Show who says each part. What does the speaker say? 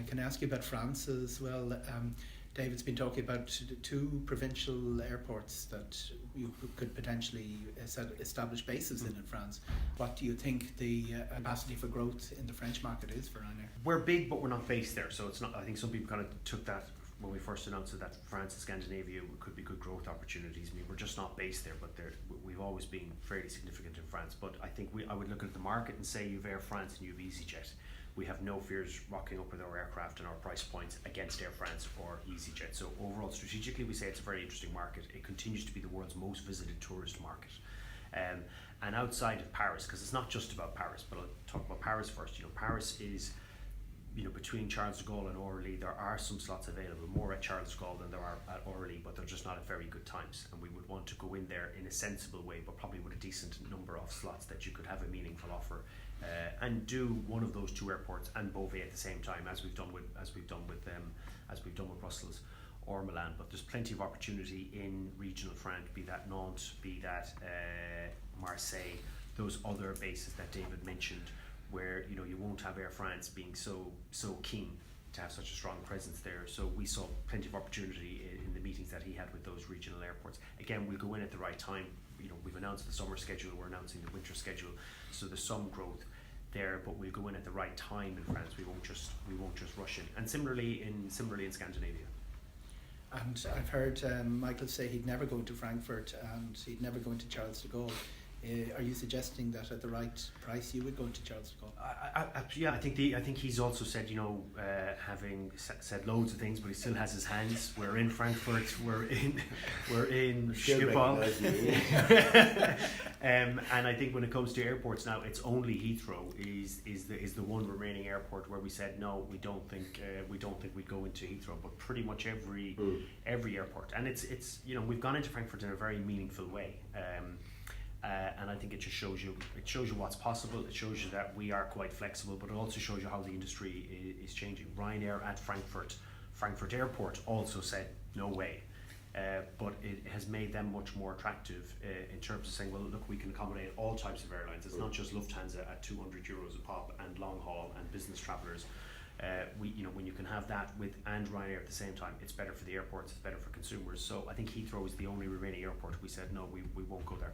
Speaker 1: Can I ask you about France as well? David's been talking about two provincial airports that you could potentially establish bases in France. What do you think the capacity for growth in the French market is for Ryanair?
Speaker 2: We're big, but we're not based there, so it's not. I think some people kind of took that when we first announced it, that France and Scandinavia could be good growth opportunities. I mean, we're just not based there, but we've always been fairly significant in France. But I think I would look at the market and say you've Air France and you've EasyJet. We have no fears rocking up with our aircraft and our price points against Air France or EasyJet. So overall, strategically, we say it's a very interesting market. It continues to be the world's most visited tourist market. And outside of Paris, because it's not just about Paris, but I'll talk about Paris first. Paris is, between Charles de Gaulle and Orly, there are some slots available, more at Charles de Gaulle than there are at Orly, but they're just not at very good times. And we would want to go in there in a sensible way, but probably with a decent number of slots that you could have a meaningful offer, and do one of those two airports and Beauvais at the same time, as we've done with Brussels or Milan. But there's plenty of opportunity in regional France, be that Nantes, be that Marseille, those other bases that David mentioned, where you won't have Air France being so keen to have such a strong presence there. So we saw plenty of opportunity in the meetings that he had with those regional airports. Again, we'll go in at the right time. We've announced the summer schedule, we're announcing the winter schedule, so there's some growth there, but we'll go in at the right time in France. We won't just rush in. And similarly in Scandinavia.
Speaker 1: And I've heard Michael say he'd never go to Frankfurt and he'd never go into Charles de Gaulle. Are you suggesting that at the right price you would go into Charles de Gaulle?
Speaker 2: Yeah, I think he's also said, having said loads of things, but he still has his hands. We're in Frankfurt, we're in Schiphol. And I think when it comes to airports now, it's only Heathrow is the one remaining airport where we said no, we don't think we'd go into Heathrow, but pretty much every airport. And it's we've gone into Frankfurt in a very meaningful way. And I think it just shows you what's possible. It shows you that we are quite flexible, but it also shows you how the industry is changing. Ryanair at Frankfurt Airport also said no way, but it has made them much more attractive in terms of saying, well, look, we can accommodate all types of airlines. It's not just Lufthansa at €200 a pop and long haul and business travellers. When you can have that and Ryanair at the same time, it's better for the airports, it's better for consumers. So I think Heathrow is the only remaining airport we said no, we won't go there.